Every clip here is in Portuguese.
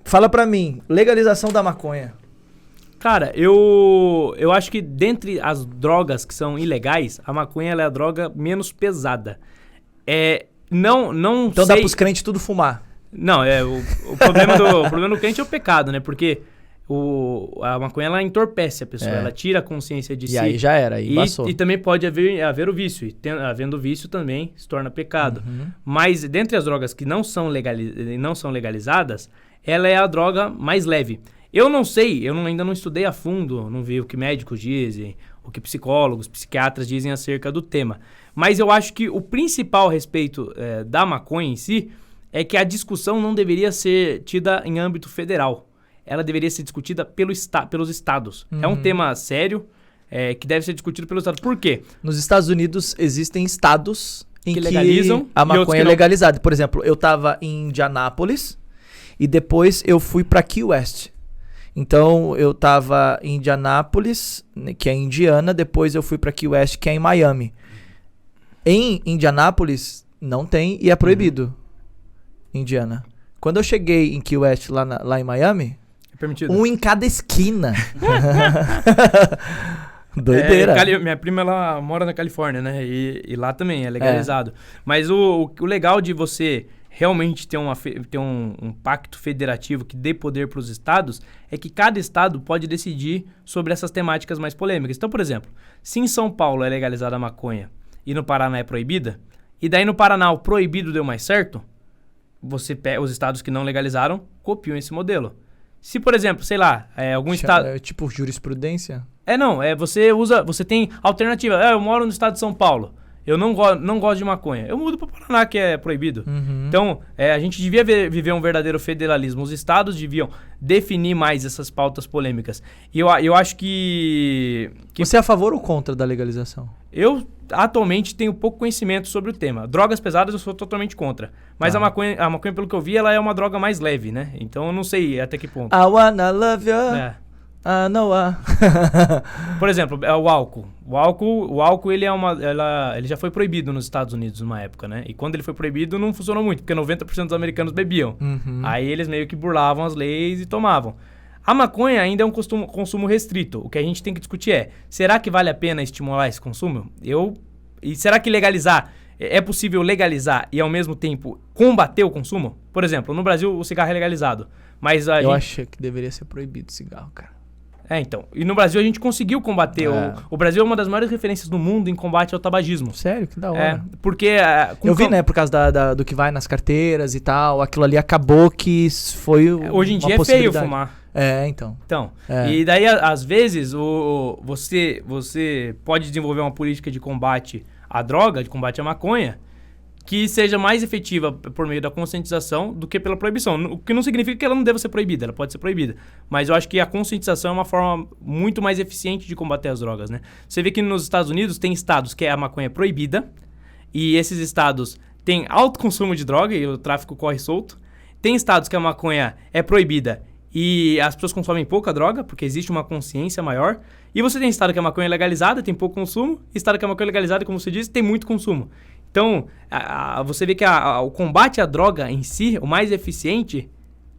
Fala pra mim, legalização da maconha. Cara, eu acho que dentre as drogas que são ilegais, a maconha ela é a droga menos pesada. Não Então sei... dá pros crentes tudo fumar. Não, o problema do crente é o pecado, né? Porque a maconha ela entorpece a pessoa, ela tira a consciência de si. E aí já era, aí passou. E também pode haver o vício. E havendo vício também se torna pecado. Mas dentre as drogas que não são legalizadas, ela é a droga mais leve. Eu não sei, ainda não estudei a fundo, não vi o que médicos dizem, o que psicólogos, psiquiatras dizem acerca do tema. Mas eu acho que o principal a respeito da maconha em si é que a discussão não deveria ser tida em âmbito federal. Ela deveria ser discutida pelos estados. É um tema sério que deve ser discutido pelos estados. Por quê? Nos Estados Unidos existem estados em que legalizam a maconha é legalizada. Por exemplo, eu tava em Indianápolis e depois eu fui pra Key West. Então, eu tava em Indianápolis, que é em Indiana, depois eu fui pra Key West, que é em Miami. Em Indianápolis, não tem e é proibido. Indiana. Quando eu cheguei em Key West, lá em Miami, é permitido. Um em cada esquina. Doideira. Minha prima, ela mora na Califórnia, né? E lá também é legalizado. Mas o legal de você realmente ter um pacto federativo que dê poder para os estados é que cada estado pode decidir sobre essas temáticas mais polêmicas. Então, por exemplo, se em São Paulo é legalizada a maconha e no Paraná é proibida, e daí no Paraná o proibido deu mais certo, os estados que não legalizaram copiam esse modelo. Se, por exemplo, sei lá, algum estado... É tipo jurisprudência? Você tem alternativa. Eu moro no estado de São Paulo. Eu não gosto de maconha. Eu mudo para o Paraná, que é proibido. Então, a gente devia viver um verdadeiro federalismo. Os estados deviam definir mais essas pautas polêmicas. E eu acho que... Você é a favor ou contra da legalização? Eu, atualmente, tenho pouco conhecimento sobre o tema. Drogas pesadas eu sou totalmente contra. Mas a maconha, pelo que eu vi, ela é uma droga mais leve, né? Então, eu não sei até que ponto. I wanna love you. Por exemplo, o álcool. O álcool ele já foi proibido nos Estados Unidos numa época, né? E quando ele foi proibido não funcionou muito, porque 90% dos americanos bebiam. Aí eles meio que burlavam as leis e tomavam. A maconha ainda é um consumo restrito. O que a gente tem que discutir é, será que vale a pena estimular esse consumo? E será que é possível legalizar e ao mesmo tempo combater o consumo? Por exemplo, no Brasil o cigarro é legalizado, mas eu acho que deveria ser proibido o cigarro, cara. Então. E no Brasil a gente conseguiu combater. O Brasil é uma das maiores referências do mundo em combate ao tabagismo. Sério? Que da hora. Porque... eu vi, né? Por causa do que vai nas carteiras e tal. Aquilo ali acabou que foi hoje em dia é feio fumar. Então. E daí, às vezes, você pode desenvolver uma política de combate à droga, de combate à maconha, que seja mais efetiva por meio da conscientização do que pela proibição. O que não significa que ela não deva ser proibida, ela pode ser proibida. Mas eu acho que a conscientização é uma forma muito mais eficiente de combater as drogas, né? Você vê que nos Estados Unidos tem estados que a maconha é proibida, e esses estados têm alto consumo de droga e o tráfico corre solto. Tem estados que a maconha é proibida e as pessoas consomem pouca droga, porque existe uma consciência maior. E você tem estado que a maconha é legalizada, tem pouco consumo, e estado que a maconha é legalizada, como você disse, tem muito consumo. Então, você vê que o combate à droga em si, o mais eficiente,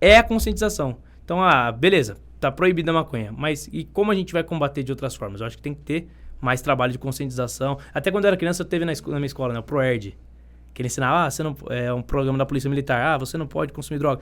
é a conscientização. Então, beleza, tá proibida a maconha, mas e como a gente vai combater de outras formas? Eu acho que tem que ter mais trabalho de conscientização. Até quando eu era criança, teve na minha escola, né, o ProErd, que ele ensinava, você não, é um programa da Polícia Militar, você não pode consumir droga.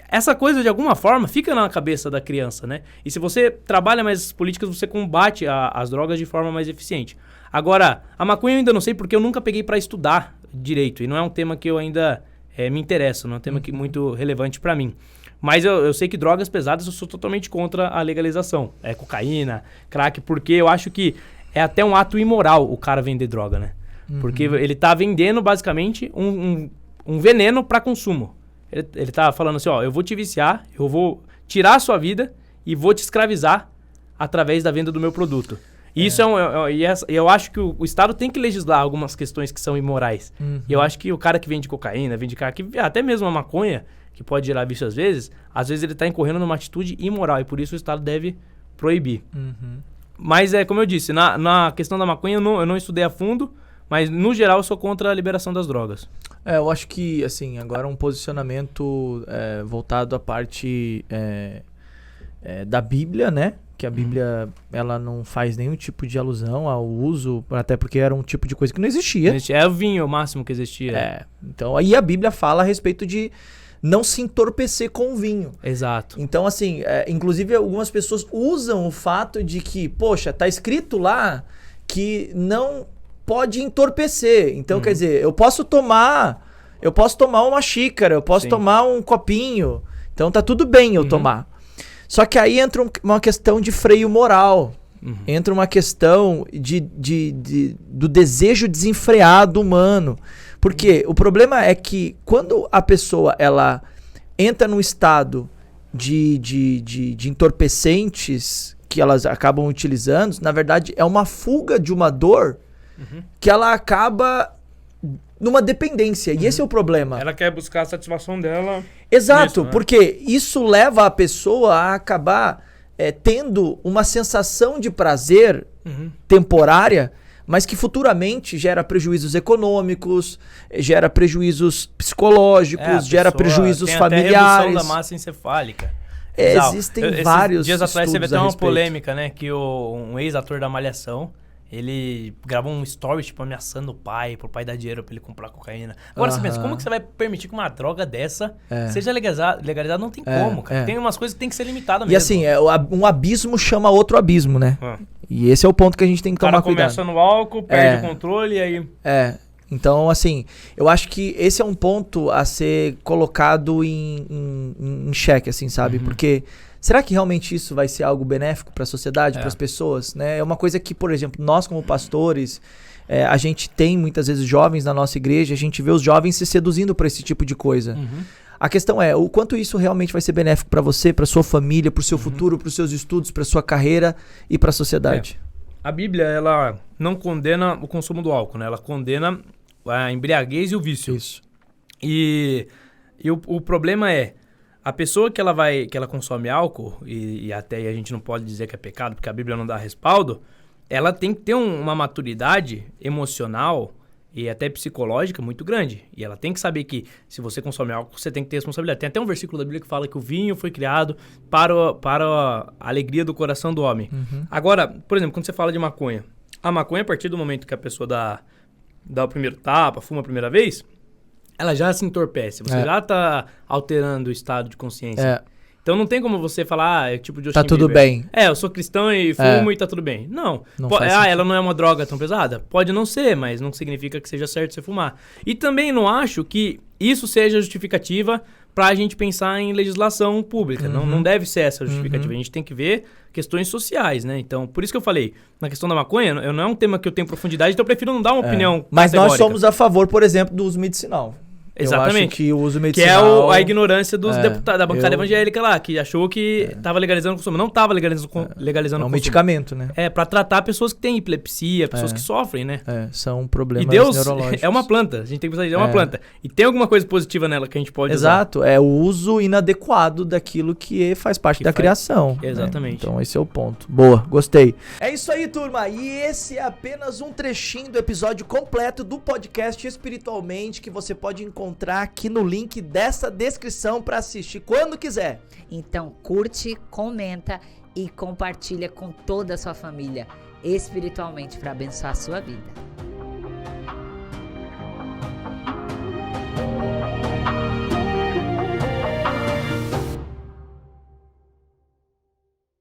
Essa coisa, de alguma forma, fica na cabeça da criança, né? E se você trabalha mais essas políticas, você combate as drogas de forma mais eficiente. Agora, a maconha eu ainda não sei porque eu nunca peguei para estudar direito. E não é um tema que eu ainda me interesso, não é um tema muito relevante para mim. Mas eu sei que drogas pesadas eu sou totalmente contra a legalização. Cocaína, crack, porque eu acho que é até um ato imoral o cara vender droga, né? Porque ele tá vendendo basicamente um veneno para consumo. Ele tá falando assim, eu vou te viciar, eu vou tirar a sua vida e vou te escravizar através da venda do meu produto. E isso eu acho que o Estado tem que legislar algumas questões que são imorais. E eu acho que o cara que vende cocaína, vende crack, até mesmo a maconha, que pode gerar vício às vezes ele tá incorrendo numa atitude imoral e por isso o Estado deve proibir. Mas como eu disse, na questão da maconha eu não estudei a fundo, mas no geral eu sou contra a liberação das drogas. Eu acho que, assim, agora um posicionamento voltado à parte da Bíblia, né? Que a Bíblia, ela não faz nenhum tipo de alusão ao uso, até porque era um tipo de coisa que não existia. É o vinho o máximo que existia. Então, aí a Bíblia fala a respeito de não se entorpecer com o vinho. Exato. Então, assim, inclusive algumas pessoas usam o fato de que, poxa, tá escrito lá que não pode entorpecer. Então, quer dizer, eu posso tomar uma xícara, eu posso tomar um copinho. Então tá tudo bem eu tomar. Só que aí entra uma questão de freio moral. Entra uma questão do desejo desenfreado humano. Porque o problema é que quando a pessoa ela entra num estado de entorpecentes que elas acabam utilizando, na verdade é uma fuga de uma dor que ela acaba numa dependência. E esse é o problema. Ela quer buscar a satisfação dela. Exato, nisso, né? porque isso leva a pessoa a acabar tendo uma sensação de prazer temporária, mas que futuramente gera prejuízos econômicos, gera prejuízos psicológicos, gera prejuízos familiares. Até redução da massa encefálica. Existem vários dias atrás estudos teve até a uma respeito. polêmica, né? Que um ex-ator da Malhação, ele gravou um story, tipo, ameaçando o pai, pro pai dar dinheiro pra ele comprar cocaína. Agora você pensa, como que você vai permitir que uma droga dessa seja legalizada? Não tem como, cara. Tem umas coisas que tem que ser limitadas mesmo. E assim, um abismo chama outro abismo, né? E esse é o ponto que a gente tem que tomar cuidado. O cara começa no álcool, perde o controle e aí... Então, assim, eu acho que esse é um ponto a ser colocado em xeque, assim, sabe? Porque será que realmente isso vai ser algo benéfico para a sociedade, para as pessoas, né? É uma coisa que, por exemplo, nós como pastores, a gente tem muitas vezes jovens na nossa igreja, a gente vê os jovens se seduzindo para esse tipo de coisa. A questão é o quanto isso realmente vai ser benéfico para você, para sua família, para o seu futuro, para os seus estudos, para sua carreira e para a sociedade. A Bíblia, ela não condena o consumo do álcool, né? Ela condena a embriaguez e o vício. Isso. E o problema é, a pessoa que ela consome álcool, e até aí a gente não pode dizer que é pecado, porque a Bíblia não dá respaldo, ela tem que ter uma maturidade emocional e até psicológica muito grande. E ela tem que saber que se você consome álcool, você tem que ter responsabilidade. Tem até um versículo da Bíblia que fala que o vinho foi criado para a alegria do coração do homem. Agora, por exemplo, quando você fala de maconha, a maconha, a partir do momento que a pessoa dá o primeiro tapa, fuma a primeira vez, ela já se entorpece. Você já tá alterando o estado de consciência. Então não tem como você falar, tipo de Justin Tá tudo Bieber. bem. Eu sou cristão e fumo e tá tudo bem. Não ela não é uma droga tão pesada? Pode não ser, mas não significa que seja certo você fumar. E também não acho que isso seja justificativa pra gente pensar em legislação pública. Não deve ser essa a justificativa. A gente tem que ver questões sociais, né? Então, por isso que eu falei, na questão da maconha, não é um tema que eu tenho profundidade, então eu prefiro não dar uma opinião Mas nós categórica. somos a favor, por exemplo, do uso medicinal. Exatamente. Eu acho que o uso Que medicinal... é a ignorância dos deputados da bancada evangélica lá, que achou que estava legalizando o consumo. Não estava legalizando o consumo. É um medicamento, né? Para tratar pessoas que têm epilepsia, pessoas que sofrem, né? São problemas e Deus neurológicos. É uma planta. A gente tem que pensar, é uma planta. E tem alguma coisa positiva nela que a gente pode usar. Exato. É o uso inadequado daquilo que faz parte da criação. Exatamente. Né? Então esse é o ponto. Boa, gostei. É isso aí, turma. E esse é apenas um trechinho do episódio completo do podcast Espiritualmente, que você pode encontrar aqui no link dessa descrição para assistir quando quiser. Então curte, comenta e compartilha com toda a sua família espiritualmente para abençoar a sua vida.